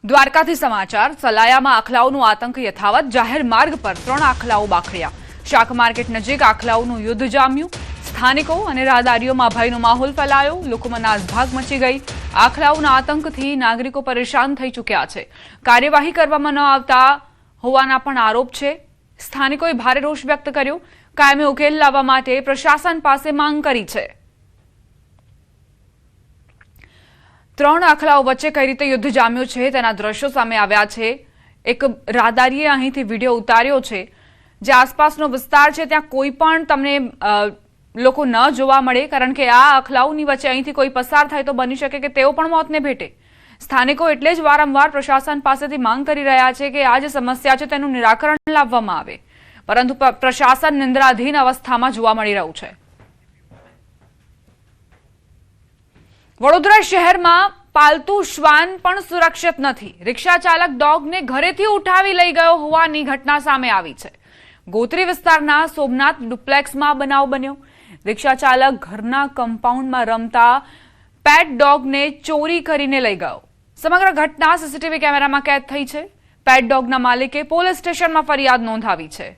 દ્વારકાથી સમાચાર સલાયામાં આખલાઓનો આતંક યથાવત જાહેર માર્ગ પર 3 આખલાઓ બાખડ્યા શાક માર્કેટ નજીક આખલાઓનું યુદ્ધ જામ્યું સ્થાનિકો અને રાહદારીઓમાં ભયનો માહોલ ફેલાયો લોકોમાં નાસભાગ મચી ગઈ આખલાઓના આતંકથી નાગરિકો પરેશાન થઈ ચૂક્યા છે કાર્યવાહી કરવામાં ન આવતા હોવાના પણ આરોપ છે સ્થાનિકોએ ભારે રોષ વ્યક્ત કર્યો કાયમી ઉકેલ લાવવા માટે પ્રશાસન પાસે માંગ કરી છે 3 આખલાઓ વચ્ચે કઈ રીતે યુદ્ધ જામ્યું છે તેના દ્રશ્યો સામે આવ્યા છે એક રાહદારીએ અહીંથી વિડિયો ઉતાર્યો છે જે આસપાસનો વિસ્તાર છે ત્યાં કોઈ પણ તમને લોકો ન જોવા મળે કારણ કે આ આખલાઓની વચ્ચે અહીંથી કોઈ પસાર થાય તો બની શકે કે તેઓ પણ મોતને ભેટે સ્થાનિકો એટલે જ વારંવાર પ્રશાસન પાસેથી માંગ કરી રહ્યા છે કે આ જે સમસ્યા છે તેનું નિરાકરણ લાવવામાં આવે પરંતુ પ્રશાસન નિંદ્રાધીન અવસ્થામાં જોવા મળી રહ્યું છે વડોદરા શહેરમાં પાલતુ શ્વાન પણ સુરક્ષિત નથી રિક્ષા ચાલક ડોગને ઘરેથી ઉઠાવી લઈ ગયો હોવાની ઘટના સામે આવી છે ગોત્રી વિસ્તારના સોમનાથ ડુપ્લેક્સમાં બનાવ બન્યો રિક્ષા ચાલક ઘરના કમ્પાઉન્ડમાં રમતા પેટ ડોગને ચોરી કરીને લઈ ગયો સમગ્ર ઘટના સીસીટીવી કેમેરામાં કેદ થઈ છે પેટ ડોગના માલિકે પોલીસ સ્ટેશનમાં ફરિયાદ નોંધાવી છે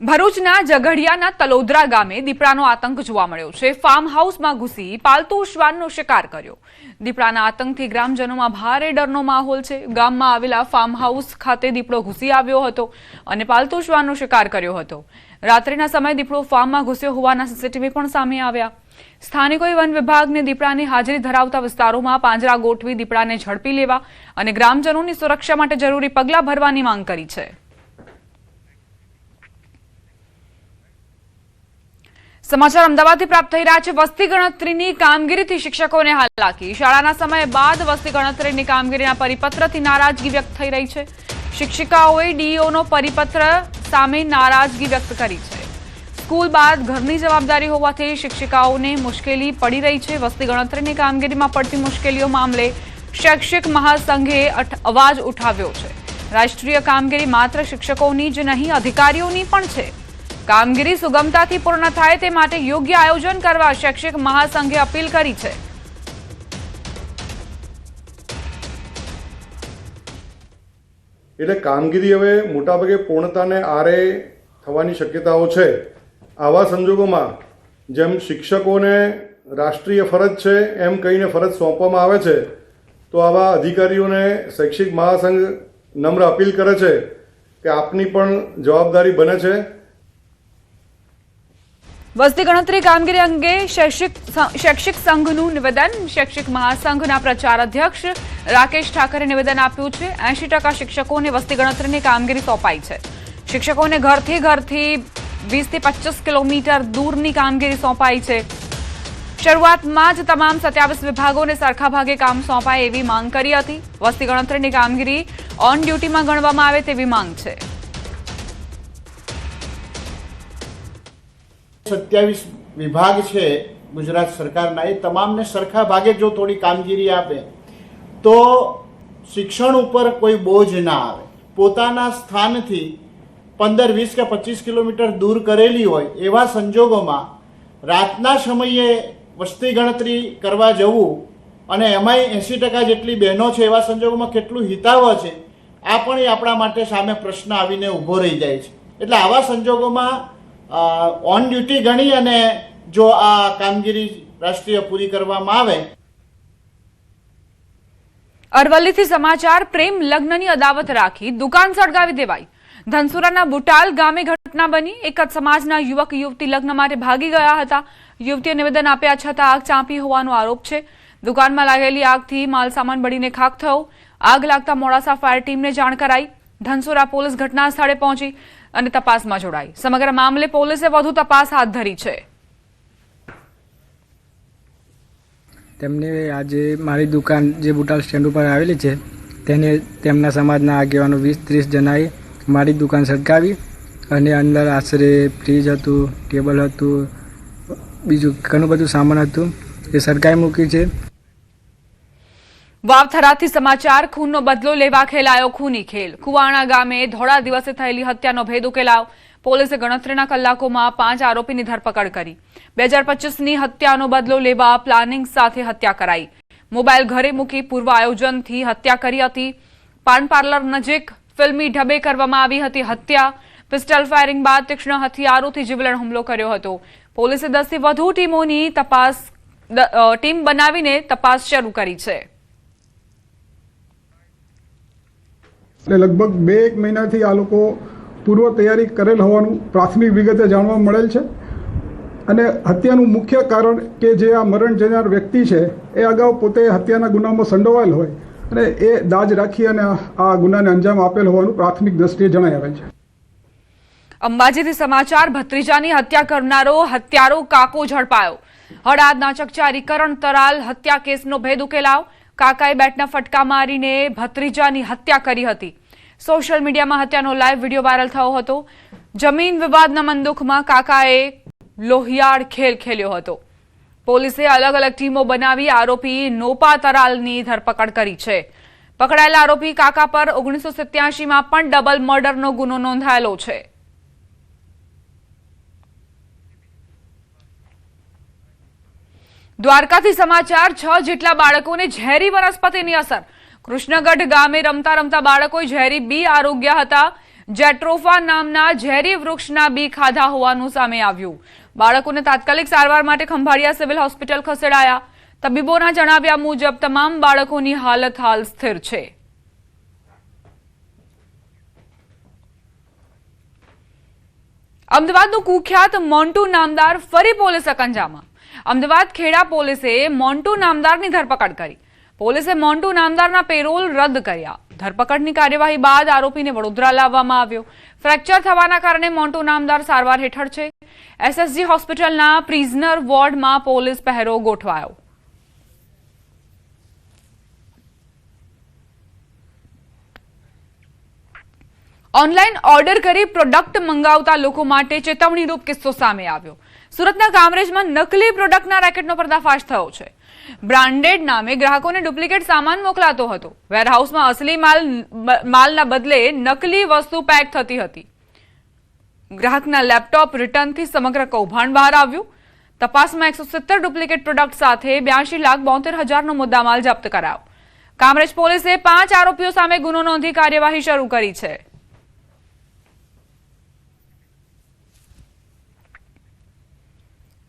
ભરૂચના ઝઘડિયાના તલોદરા ગામે દીપડાનો આતંક જોવા મળ્યો છે ફાર્મ હાઉસમાં ઘૂસી પાલતુ શ્વાનનો શિકાર કર્યો દીપડાના આતંકથી ગ્રામજનોમાં ભારે ડરનો માહોલ છે ગામમાં આવેલા ફાર્મ હાઉસ ખાતે દીપડો ઘૂસી આવ્યો હતો અને પાલતુ શ્વાનનો શિકાર કર્યો હતો રાત્રિના સમયે દીપડો ફાર્મમાં ઘૂસ્યો હોવાના સીસીટીવી પણ સામે આવ્યા સ્થાનિકોએ વન વિભાગને દીપડાની હાજરી ધરાવતા વિસ્તારોમાં પાંજરા ગોઠવી દીપડાને ઝડપી લેવા અને ગ્રામજનોની સુરક્ષા માટે જરૂરી પગલાં ભરવાની માંગ કરી છે સમાચાર અમદાવાદથી પ્રાપ્ત થઈ રહ્યા છે વસ્તી ગણતરીની કામગીરીથી શિક્ષકોને હાલાકી શાળાના સમય બાદ વસ્તી ગણતરીની કામગીરીના પરિપત્રથી નારાજગી વ્યક્ત થઈ રહી છે શિક્ષિકાઓએ ડીઈઓનો પરિપત્ર સામે નારાજગી વ્યક્ત કરી છે સ્કૂલ બાદ ઘરની જવાબદારી હોવાથી શિક્ષિકાઓને મુશ્કેલી પડી રહી છે વસ્તી ગણતરીની કામગીરીમાં પડતી મુશ્કેલીઓ મામલે શૈક્ષિક મહાસંઘે અવાજ ઉઠાવ્યો છે રાષ્ટ્રીય કામગીરી માત્ર શિક્ષકોની જ નહીં અધિકારીઓની પણ છે કામગીરી સુગમતાથી પૂર્ણ થાય તે માટે યોગ્ય આયોજન કરવા શૈક્ષિક મહાસંઘે અપીલ કરી છે એટલે કામગીરી હવે મોટાભાગે પૂર્ણતાને આરે થવાની શક્યતાઓ છે આવા સંજોગોમાં જેમ શિક્ષકોને રાષ્ટ્રીય ફરજ છે એમ કહીને ફરજ સોંપવામાં આવે છે તો આવા અધિકારીઓને શૈક્ષિક મહાસંઘ નમ્ર અપીલ કરે છે કે આપની પણ જવાબદારી બને છે વસ્તી ગણતરી કામગીરી અંગે શૈક્ષિક સંઘનું નિવેદન શૈક્ષિક મહાસંઘના પ્રચાર અધ્યક્ષ રાકેશ ઠાકરે નિવેદન આપ્યું છે 80% શિક્ષકોને વસ્તી ગણતરીની કામગીરી સોંપાઈ છે શિક્ષકોને ઘરથી 20 થી 25 કિલોમીટર દૂરની કામગીરી સોંપાઈ છે શરૂઆતમાં જ તમામ 27 વિભાગોને સરખા ભાગે કામ સોંપાય એવી માંગ કરી હતી વસ્તી ગણતરીની કામગીરી ઓન ડ્યુટીમાં ગણવામાં આવે તેવી માંગ છે 27 વિભાગ છે ગુજરાત સરકારના એ તમામને સરખા ભાગે જો થોડી કામગીરી આપે તો શિક્ષણ ઉપર કોઈ બોજ ના આવે પોતાના સ્થાનથી 15, 20 કે 25 કિલોમીટર દૂર કરેલી હોય એવા સંજોગોમાં રાતના સમયે વસ્તી ગણતરી કરવા જવું અને એમાંય 80% જેટલી બહેનો છે એવા સંજોગોમાં કેટલું હિતાવહ છે આ પણ આપણા માટે સામે પ્રશ્ન આવીને ઊભો રહી જાય છે એટલે આવા સંજોગોમાં ઓન ડ્યુટી ગણી અને જો આ કામગીરી રાષ્ટ્રીય પૂરી કરવામાં આવે અરવલ્લીથી સમાચાર પ્રેમ લગ્નની અદાવત રાખી દુકાન સળગાવી દેવાઈ ધનસુરાના બુટાલ ગામે ઘટના બની એક જ સમાજના યુવક યુવતી લગ્ન માટે ભાગી ગયા હતા યુવતીએ નિવેદન આપ્યા છતાં આગ ચાંપી હોવાનો આરોપ છે દુકાનમાં લાગેલી આગથી માલસામાન બળીને ખાખ થયો આગ લાગતા મોડાસા ફાયર ટીમને જાણ કરાઈ ધનસુરા પોલીસ ઘટના સ્થળે પહોંચી અને તપાસમાં જોડાઈ સમગ્ર મામલે પોલીસે વધુ તપાસ હાથ ધરી છે તેમને આજે મારી દુકાન જે બુટાલ સ્ટેન્ડ ઉપર આવેલી છે તેમના સમાજના આગેવાનો 20-30 જણાએ મારી દુકાન સળગાવી અને અંદર આશરે ફ્રીજ હતું ટેબલ હતું બીજું ઘણું બધું સામાન હતું એ સળગાવી મૂકી છે વાવથરાથી સમાચાર ખૂનનો બદલો લેવા ખેલાયો ખૂની ખેલ કુવાણા ગામે ધોળા દિવસે થયેલી હત્યાનો ભેદ ઉકેલાયો પોલીસે ગણતરીના કલાકોમાં 5 આરોપીની ધરપકડ કરી. 2025ની હત્યાનો બદલો લેવા પ્લાનિંગ સાથે હત્યા કરાઈ. મોબાઈલ ઘરે મૂકી પૂર્વ આયોજનથી હત્યા કરી હતી. પાન પાર્લર નજીક ફિલ્મી ઢબે કરવામાં આવી હતી હત્યા. પિસ્ટલ ફાયરિંગ બાદ તીક્ષ્ણ હથિયારોથી જીવલેણ હુમલો કર્યો હતો. પોલીસે 10 થી વધુ ટીમોની ટીમ બનાવીને તપાસ શરૂ કરી છે. લગભગ 2-1 મહિનાથી આ લોકો પૂર્વ તૈયારી કરેલ હોવાનું પ્રાથમિક વિગતે જાણવા મળેલ છે અને હત્યાનું મુખ્ય કારણ કે જે આ મરણ જનાર વ્યક્તિ છે એ અગાઉ પોતે હત્યાના ગુનામાં સંડોવાયેલ હોય અને એ દાજ રાખી અને આ ગુનાને અંજામ આપેલ હોવાનું પ્રાથમિક દ્રષ્ટિએ જણાઈ આવેલ છે. અંબાજીથી સમાચાર. ભત્રીજાની હત્યા કરનારો હત્યારો કાકો ઝડપાયો. હળાદના ચકચારી કરણ તરાલ હત્યા કેસનો ભેદ ઉકેલાવ. કાકાએ બેટના ફટકા મારીને ભત્રીજાની હત્યા કરી હતી. સોશિયલ મીડિયામાં હત્યાનો લાઈવ વિડીયો વાયરલ થયો હતો. જમીન વિવાદના મંદુખમાં કાકાએ લોહિયાળ ખેલ ખેલ્યો હતો. પોલીસે અલગ અલગ ટીમો બનાવી આરોપી નોપા તરાલની ધરપકડ કરી છે. પકડાયેલા આરોપી કાકા પર 1987માં પણ ડબલ મર્ડરનો ગુનો નોંધાયેલો છે. દ્વારકાથી સમાચાર. 6 જેટલા બાળકોને ઝેરી વનસ્પતિની અસર. કૃષ્ણગઢ ગામે રમતા રમતા બાળકોએ ઝેરી બી આરોગ્યા હતા. જેટ્રોફા નામના ઝેરી વૃક્ષના બી ખાધા હોવાનું સામે આવ્યું. બાળકોને તાત્કાલિક સારવાર માટે ખંભાળિયા સિવિલ હોસ્પિટલ ખસેડાયા. તબીબોના જણાવ્યા મુજબ તમામ બાળકોની હાલત હાલ સ્થિર છે. અમદાવાદનું કુખ્યાત મોન્ટુ નામદાર ફરી પોલીસ અકંજામાં. અમદાવાદ ખેડા પોલીસે મોન્ટુ નામદારની ધરપકડ કરી. પોલીસે મોન્ટુ નામદારના પેરોલ રદ કર્યા. ધરપકડની કાર્યવાહી બાદ આરોપીને વડોદરા લાવવામાં આવ્યો. ફ્રેક્ચર થવાના કારણે મોન્ટુ નામદાર સારવાર હેઠળ છે. એસએસજી હોસ્પિટલના પ્રિઝનર વોર્ડમાં પોલીસ પહેરો ગોઠવાયો. ઓનલાઈન ઓર્ડર કરી પ્રોડક્ટ મંગાવતા લોકો માટે ચેતવણીરૂપ કિસ્સો સામે આવ્યો. સુરતના કામરેજમાં નકલી પ્રોડક્ટના રેકેટનો પર્દાફાશ થયો છે. બ્રાન્ડેડ નામે ગ્રાહકોને ડુપ્લિકેટ સામાન મોકલાતો હતો. વેરહાઉસમાં અસલી માલના બદલે નકલી વસ્તુ પેક થતી હતી. ગ્રાહકના લેપટોપ રિટર્નથી સમગ્ર કૌભાંડ બહાર આવ્યું. તપાસમાં 170 ડુપ્લિકેટ પ્રોડક્ટ સાથે 82,72,000નો મુદ્દામાલ જપ્ત કરાયો. કામરેજ પોલીસે 5 આરોપીઓ સામે ગુનો નોંધી કાર્યવાહી શરૂ કરી છે.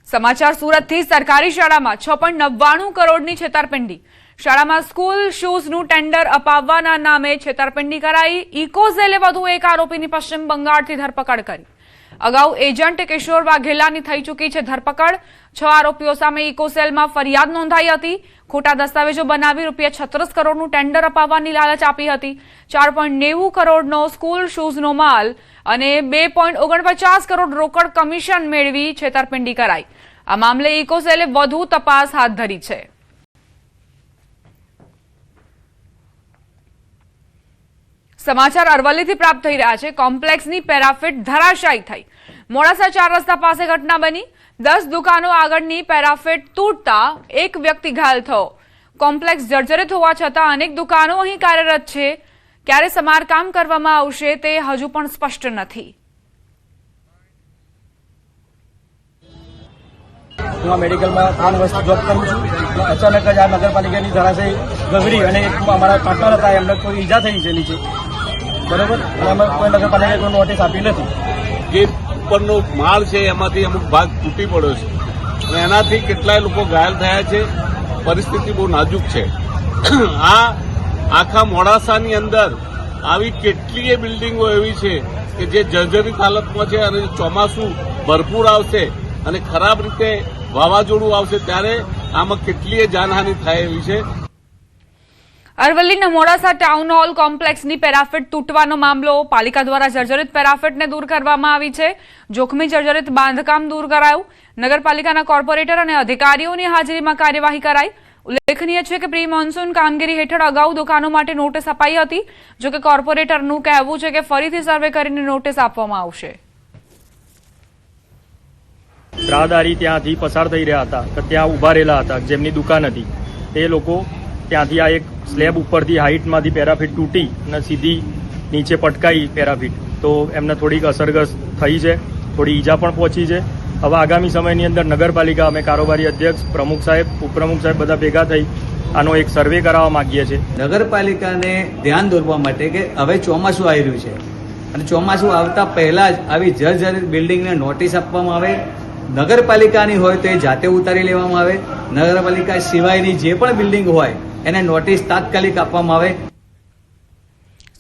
સમાચાર સુરતથી. સરકારી શાળામાં 6.99 કરોડની છેતરપિંડી. શાળામાં સ્કૂલ શૂઝનું ટેન્ડર અપાવવાના નામે છેતરપિંડી કરાઈ. ઇકોઝેલે વધુ એક આરોપીની પશ્ચિમ બંગાળથી ધરપકડ કરી. અગાઉ એજન્ટ કિશોર વાઘેલાની થઈ ચૂકી છે ધરપકડ. 6 આરોપીઓ સામે ઇકોસેલમાં ફરિયાદ નોંધાઈ હતી. ખોટા દસ્તાવેજો બનાવી ₹36 કરોડનું ટેન્ડર અપાવવાની લાલચ આપી હતી. 4.90 કરોડનો સ્કૂલ શૂઝનો માલ અને 2.49 કરોડ રોકડ કમિશન મેળવી છેતરપિંડી કરાઈ. આ મામલે ઇકોસેલે વધુ તપાસ હાથ ધરી છે. સમાચાર અરવલ્લીથી પ્રાપ્ત થઈ રહ્યા છે. કોમ્પ્લેક્સની પેરાફિટ ધરાશાયી થઈ. મોડાસા 4 રસ્તા પાસે ઘટના બની. 10 દુકાનો આગળની પેરાફિટ તૂટતા એક વ્યક્તિ ઘાયલ થયો. કોમ્પ્લેક્સ જર્જરિત હોવા છતાં અનેક દુકાનો અહીં કાર્યરત છે. ક્યારે સમારકામ કરવામાં આવશે તે હજુ પણ સ્પષ્ટ નથી. હું આ મેડિકલમાં 3 વર્ષ જોબ કરું છું. અચાનક જ આ નગરપાલિકાની ધરાશયી ગગડી અને અમારા પાર્ટનર હતા એમને કોઈ ઈજા થઈ છે નીચે, બરોબર, અને અમે કોઈ નગરપાલિકાએ કોઈ નોટિસ આપી નથી. જે ઉપરનો માળ છે એમાંથી અમુક ભાગ તૂટી પડ્યો છે અને એનાથી કેટલાય લોકો ઘાયલ થયા છે. પરિસ્થિતિ બહુ નાજુક છે. આ આખા મોડાસાની અંદર આવી કેટલીય બિલ્ડિંગો એવી છે કે જે જર્જરિત હાલતમાં છે અને ચોમાસું ભરપૂર આવશે અને ખરાબ રીતે વાવાઝોડું આવશે ત્યારે આમાં કેટલીય જાનહાનિ થાય એવી છે. અરવલ્લીના મોડાસા ટાઉન હોલ કોમ્પ્લેક્સની પેરાફિટ તૂટવાનો મામલો. પાલિકા દ્વારા જર્જરિત પેરાફિટને દૂર કરવામાં આવી છે. જોખમી જર્જરિત બાંધકામ દૂર કરાયું. નગરપાલિકાના કોર્પોરેટર અને અધિકારીઓની હાજરીમાં કાર્યવાહી કરાઈ. ઉલ્લેખનીય છે કે પ્રી મોન્સૂન કામગીરી હેઠળ અગાઉ દુકાનો માટે નોટિસ અપાઈ હતી. જોકે કોર્પોરેટરનું કહેવું છે કે ફરીથી સર્વે કરીને નોટિસ આપવામાં આવશે. રાહદારી ત્યાંથી પસાર થઈ રહ્યા હતા કે ત્યાં ઉભા રહેલા હતા જેમની દુકાન હતી તે લોકો ત્યાંથી આ એક સ્લેબ ઉપરથી હાઇટમાંથી પેરાફિટ તૂટી અને સીધી નીચે પટકાઈ પેરાફિટ તો એમને થોડીક અસરગ્રસ્ત થઈ છે, થોડી ઈજા પણ પહોંચી છે. હવે આગામી સમયની અંદર નગરપાલિકા, અમે કારોબારી અધ્યક્ષ, પ્રમુખ સાહેબ, ઉપપ્રમુખ સાહેબ બધા ભેગા થઈ આનો એક સર્વે કરાવવા માંગીએ છીએ. નગરપાલિકાને ધ્યાન દોરવા માટે કે હવે ચોમાસું આવી રહ્યું છે અને ચોમાસું આવતા પહેલા જ આવી જર્જરિત બિલ્ડિંગને નોટિસ આપવામાં આવે. નગરપાલિકાની હોય તો એ જાતે ઉતારી લેવામાં આવે. નગરપાલિકા સિવાયની જે પણ બિલ્ડિંગ હોય એને નોટિસ તાત્કાલિક આપવામાં આવે.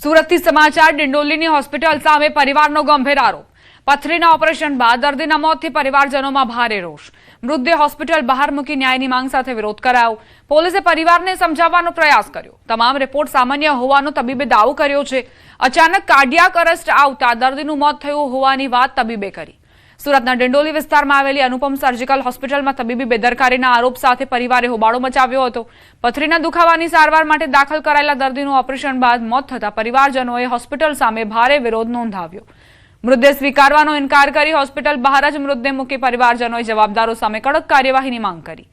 સુરતથી સમાચાર. ડિંડોલીની હોસ્પિટલ સામે પરિવારનો ગંભીર આરોપ. પથરીના ઓપરેશન બાદ દર્દીના મોતથી પરિવારજનોમાં ભારે રોષ. મૃતદેહ હોસ્પિટલ બહાર મૂકી ન્યાયની માંગ સાથે વિરોધ કરાયો. પોલીસે પરિવારને સમજાવવાનો પ્રયાસ કર્યો. તમામ રિપોર્ટ સામાન્ય હોવાનો તબીબે દાવો કર્યો છે. અચાનક કાર્ડિયાક અરેસ્ટ આવતા દર્દીનું મોત થયું હોવાની વાત તબીબે કરી. સુરતના ડિંડોલી વિસ્તારમાં આવેલી અનુપમ સર્જિકલ હોસ્પિટલમાં તબીબી બેદરકારીના આરોપ સાથે પરિવારે હોબાળો મચાવ્યો હતો. પથરીના દુખાવાની સારવાર માટે દાખલ કરાયેલા દર્દીનું ઓપરેશન બાદ મોત થતા પરિવારજનોએ હોસ્પિટલ સામે ભારે વિરોધ નોંધાવ્યો. મૃતદેહ સ્વીકારવાનો ઇનકાર કરી હોસ્પિટલ બહાર જ મૃતદેહ મૂકી પરિવારજનોએ જવાબદારો સામે કડક કાર્યવાહીની માંગ કરી.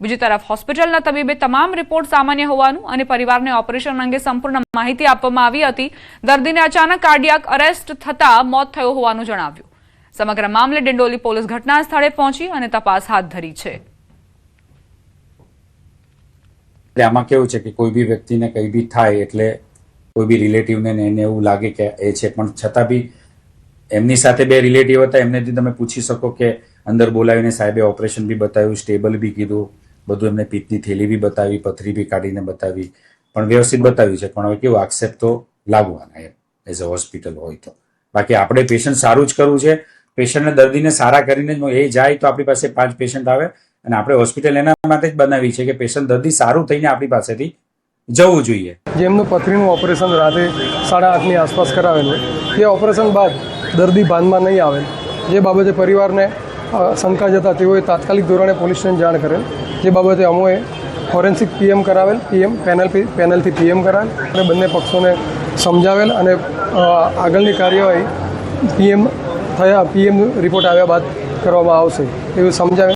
બીજી તરફ હોસ્પિટલના તબીબે તમામ રિપોર્ટ સામાન્ય હોવાનું અને પરિવારને ઓપરેશન અંગે સંપૂર્ણ માહિતી આપવામાં આવી હતી. દર્દીને અચાનક કાર્ડિયાક અરેસ્ટ થતા મોત થયું હોવાનું જણાવ્યું. સમગ્ર મામલે ડિંડોલી પોલીસ ઘટના સ્થળે પહોંચી અને તપાસ હાથ ધરી છે. આમાં કેવું છે કે કોઈ બી વ્યક્તિને કંઈ બી થાય એટલે કોઈ બી રિલેટિવને એને એવું લાગે કે એ છે, પણ છતાં બી એમની સાથે બે રિલેટિવ હતા, એમનેથી તમે પૂછી શકો કે અંદર બોલાવીને સાહેબે ઓપરેશન બી બતાવ્યું, સ્ટેબલ બી કીધું, બધું એમને પિત્તની થેલી બી બતાવી, પથરી બી કાઢીને બતાવી, પણ વ્યવસ્થિત બતાવ્યું છે. પણ હવે કેવું આક્ષેપ તો લાગવાના એમ એઝ અ હોસ્પિટલ હોય તો. બાકી આપણે પેશન્ટ સારું જ કરવું છે. પેશન્ટને દર્દીને સારા કરીને જ એ જાય તો આપણી પાસે 5 પેશન્ટ આવે અને આપણે હોસ્પિટલ એના માટે જ બનાવી છે કે પેશન્ટ દર્દી સારું થઈને આપણી પાસેથી જવું જોઈએ. જેમનું પથરીનું ઓપરેશન રાતે 8:30ની આસપાસ કરાવેલું, તે ઓપરેશન બાદ દર્દી ભાનમાં નહીં આવેલ, જે બાબતે પરિવારને શંકા જતા તેઓએ તાત્કાલિક ધોરણે પોલીસને જાણ કરેલ. જે બાબતે અમોએ ફોરેન્સિક પીએમ કરાવેલ, પેનલથી પીએમ કરાવેલ અને બંને પક્ષોને સમજાવેલ અને આગળની કાર્યવાહી પીએમ રિપોર્ટ આવ્યા બાદ કરવામાં આવશે એવું સમજાવેલ.